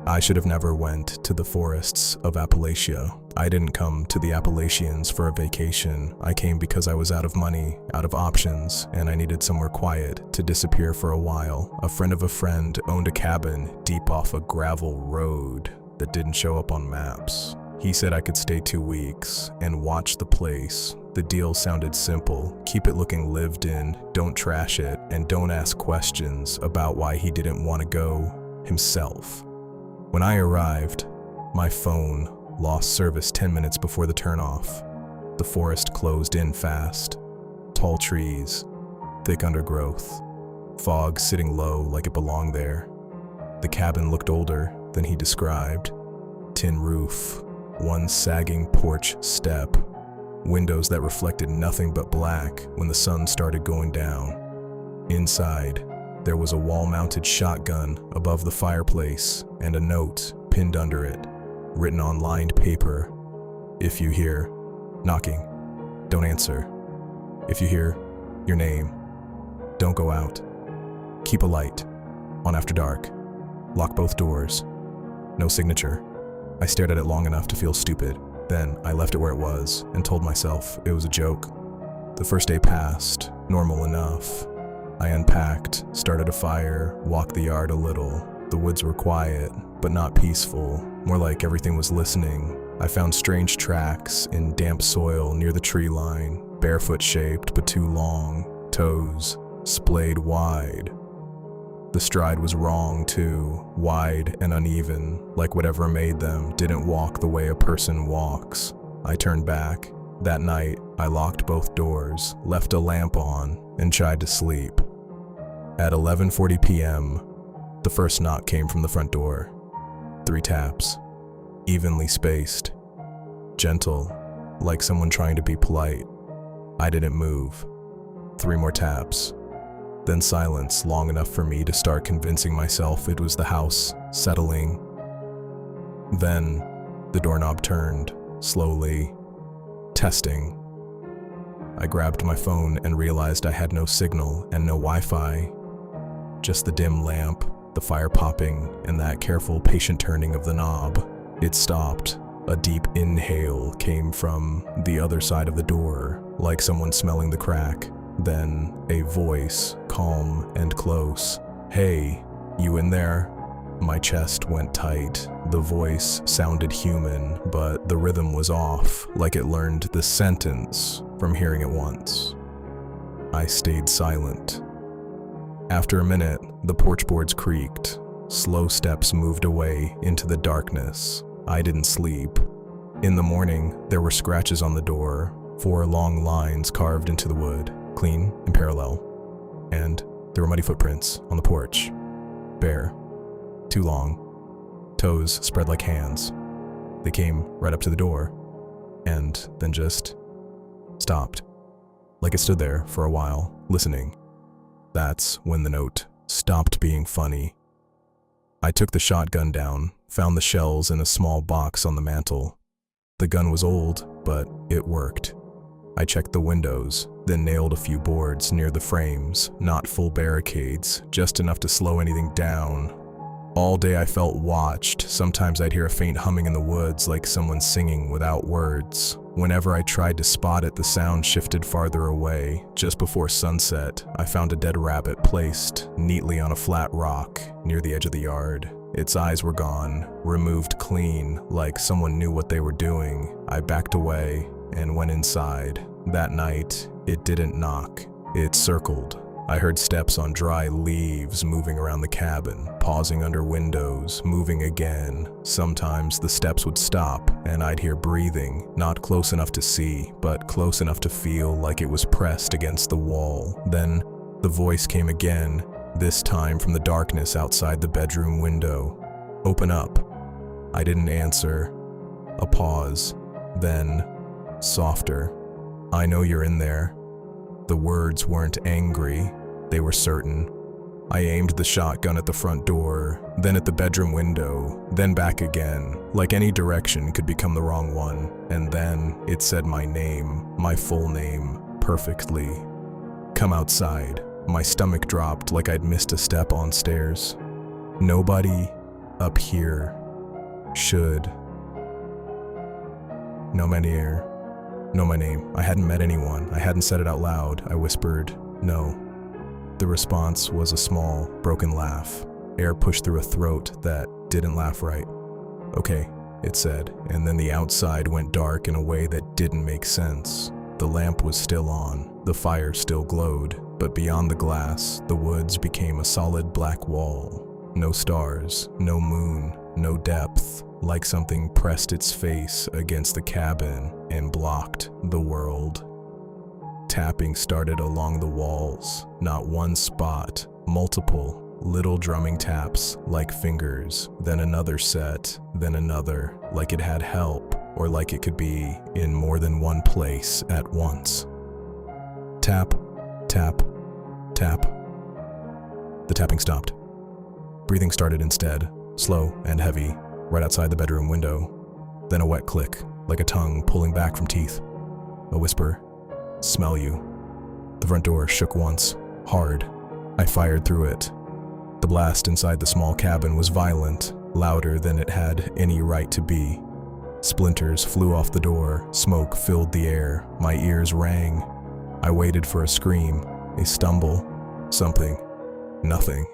I should have never went to the forests of Appalachia. I didn't come to the Appalachians for a vacation. I came because I was out of money, out of options, and I needed somewhere quiet to disappear for a while. A friend of a friend owned a cabin deep off a gravel road that didn't show up on maps. He said I could stay 2 weeks and watch the place. The deal sounded simple. Keep it looking lived in, don't trash it, and don't ask questions about why he didn't want to go himself. When I arrived, my phone lost service 10 minutes before the turnoff. The forest closed in fast. Tall trees, thick undergrowth, fog sitting low like it belonged there. The cabin looked older than he described. Tin roof, one sagging porch step, windows that reflected nothing but black when the sun started going down. Inside, there was a wall-mounted shotgun above the fireplace and a note pinned under it, written on lined paper. If you hear knocking, don't answer. If you hear your name, don't go out. Keep a light on after dark. Lock both doors. No signature. I stared at it long enough to feel stupid. Then I left it where it was and told myself it was a joke. The first day passed, normal enough. I unpacked, started a fire, walked the yard a little. The woods were quiet, but not peaceful, more like everything was listening. I found strange tracks in damp soil near the tree line, barefoot-shaped but too long, toes splayed wide. The stride was wrong too, wide and uneven, like whatever made them didn't walk the way a person walks. I turned back. That night, I locked both doors, left a lamp on, and tried to sleep. At 11:40 p.m., the first knock came from the front door. 3 taps, evenly spaced, gentle, like someone trying to be polite. I didn't move. 3 more taps, then silence long enough for me to start convincing myself it was the house settling. Then the doorknob turned, slowly, testing. I grabbed my phone and realized I had no signal and no Wi-Fi. Just the dim lamp, the fire popping, and that careful, patient turning of the knob. It stopped. A deep inhale came from the other side of the door, like someone smelling the crack. Then a voice, calm and close. "Hey, you in there?" My chest went tight. The voice sounded human, but the rhythm was off, like it learned the sentence from hearing it once. I stayed silent. After a minute, the porch boards creaked. Slow steps moved away into the darkness. I didn't sleep. In the morning, there were scratches on the door, 4 long lines carved into the wood, clean and parallel. And there were muddy footprints on the porch. Bare. Too long. Toes spread like hands. They came right up to the door, and then just stopped. Like it stood there for a while, listening. That's when the note stopped being funny. I took the shotgun down, found the shells in a small box on the mantel. The gun was old, but it worked. I checked the windows, then nailed a few boards near the frames, not full barricades, just enough to slow anything down. All day I felt watched. Sometimes I'd hear a faint humming in the woods, like someone singing without words. Whenever I tried to spot it, the sound shifted farther away. Just before sunset, I found a dead rabbit placed neatly on a flat rock near the edge of the yard. Its eyes were gone, removed clean, like someone knew what they were doing. I backed away and went inside. That night, it didn't knock. It circled. I heard steps on dry leaves moving around the cabin, pausing under windows, moving again. Sometimes the steps would stop, and I'd hear breathing, not close enough to see, but close enough to feel like it was pressed against the wall. Then the voice came again, this time from the darkness outside the bedroom window. "Open up." I didn't answer. A pause, then softer. "I know you're in there." The words weren't angry, they were certain. I aimed the shotgun at the front door, then at the bedroom window, then back again, like any direction could become the wrong one. And then it said my name, my full name, perfectly. "Come outside." My stomach dropped like I'd missed a step on stairs. Nobody Up here. Should. No my near. Know my name. I hadn't met anyone. I hadn't said it out loud. I whispered, no. The response was a small, broken laugh. Air pushed through a throat that didn't laugh right. Okay, it said, and then the outside went dark in a way that didn't make sense. The lamp was still on, the fire still glowed, but beyond the glass, the woods became a solid black wall. No stars, no moon, no depth, like something pressed its face against the cabin and blocked the world. Tapping started along the walls, not one spot, multiple little drumming taps like fingers, then another set, then another, like it had help, or like it could be in more than one place at once. Tap, tap, tap. The tapping stopped. Breathing started instead, slow and heavy, right outside the bedroom window. Then a wet click, like a tongue pulling back from teeth. A whisper, smell you. The front door shook once, hard. I fired through it. The blast inside the small cabin was violent, louder than it had any right to be. Splinters flew off the door, smoke filled the air, my ears rang. I waited for a scream, a stumble, something, nothing.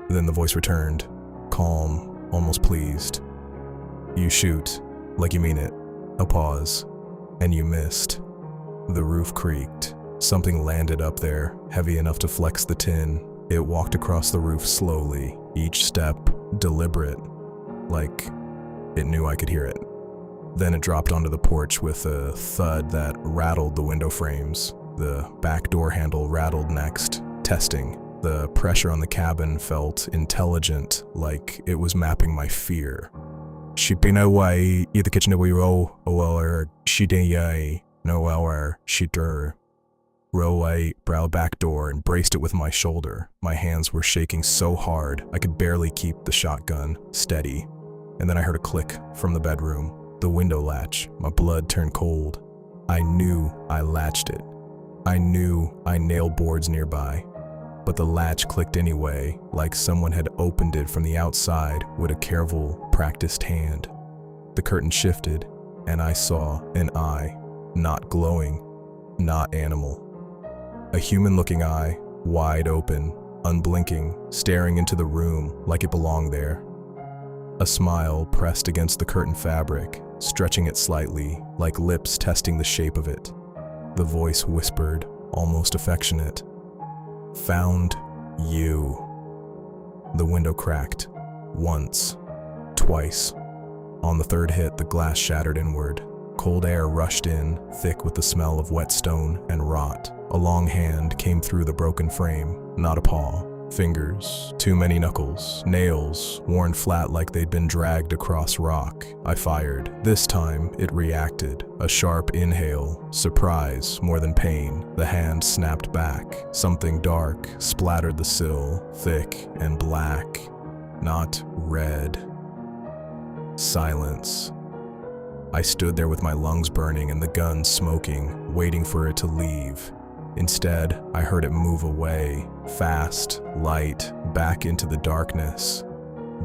Then the voice returned, calm, almost pleased. You shoot, like you mean it. A pause, and you missed. The roof creaked. Something landed up there, heavy enough to flex the tin. It walked across the roof slowly, each step deliberate, like it knew I could hear it. Then it dropped onto the porch with a thud that rattled the window frames. The back door handle rattled next, testing. The pressure on the cabin felt intelligent, like it was mapping my fear. She'd been away, the kitchen we roll, or she didn't no hour, she dur. Roll away, brow back door, and braced it with my shoulder. My hands were shaking so hard, I could barely keep the shotgun steady. And then I heard a click from the bedroom, the window latch. My blood turned cold. I knew I latched it. I knew I nailed boards nearby. But the latch clicked anyway, like someone had opened it from the outside with a careful, practiced hand. The curtain shifted, and I saw an eye, not glowing, not animal. A human-looking eye, wide open, unblinking, staring into the room like it belonged there. A smile pressed against the curtain fabric, stretching it slightly, like lips testing the shape of it. The voice whispered, almost affectionate, "Found you." The window cracked, once, twice. On the third hit, the glass shattered inward. Cold air rushed in, thick with the smell of wet stone and rot. A long hand came through the broken frame, not a paw. Fingers, too many knuckles, nails, worn flat like they'd been dragged across rock. I fired. This time, it reacted. A sharp inhale, surprise more than pain. The hand snapped back. Something dark splattered the sill, thick and black, not red. Silence. I stood there with my lungs burning and the gun smoking, waiting for it to leave. Instead, I heard it move away, fast, light, back into the darkness.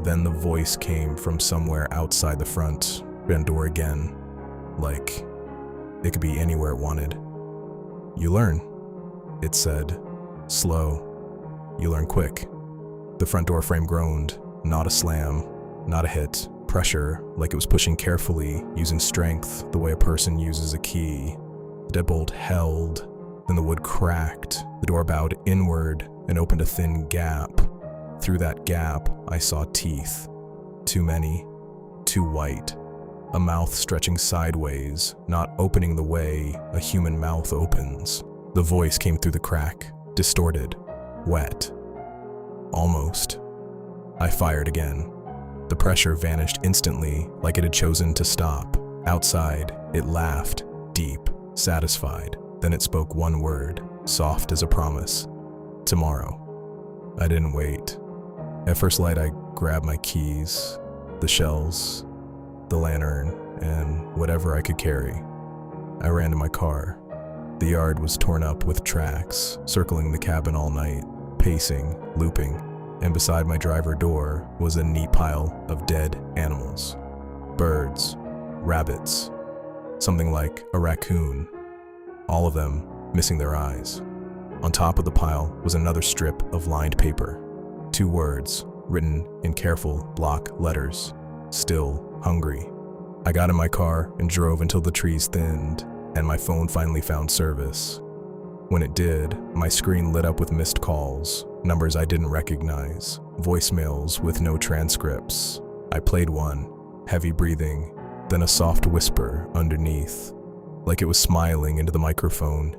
Then the voice came from somewhere outside the front door again, like it could be anywhere it wanted. "You learn," it said, slow. "You learn quick." The front door frame groaned, not a slam, not a hit. Pressure, like it was pushing carefully, using strength the way a person uses a key. The deadbolt held, then the wood cracked. The door bowed inward and opened a thin gap. Through that gap, I saw teeth. Too many, too white. A mouth stretching sideways, not opening the way a human mouth opens. The voice came through the crack, distorted, wet. Almost. I fired again. The pressure vanished instantly, like it had chosen to stop. Outside, it laughed, deep, satisfied. Then it spoke one word, soft as a promise. "Tomorrow." I didn't wait. At first light, I grabbed my keys, the shells, the lantern, and whatever I could carry. I ran to my car. The yard was torn up with tracks, circling the cabin all night, pacing, looping. and beside my driver door was a neat pile of dead animals. Birds, rabbits, something like a raccoon, all of them missing their eyes. On top of the pile was another strip of lined paper, 2 words written in careful block letters, "Still hungry." I got in my car and drove until the trees thinned and my phone finally found service. When it did, my screen lit up with missed calls, numbers I didn't recognize, voicemails with no transcripts. I played one, heavy breathing, then a soft whisper underneath, like it was smiling into the microphone.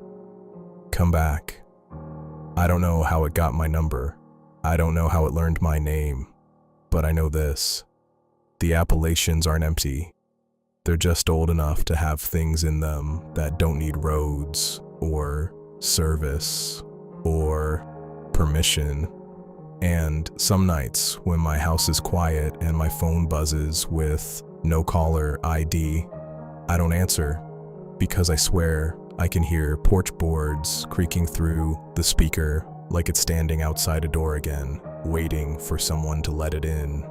"Come back." I don't know how it got my number. I don't know how it learned my name, but I know this. The Appalachians aren't empty. They're just old enough to have things in them that don't need roads or service or permission. And some nights when my house is quiet and my phone buzzes with no caller ID, I don't answer because I swear I can hear porch boards creaking through the speaker like it's standing outside a door again, waiting for someone to let it in.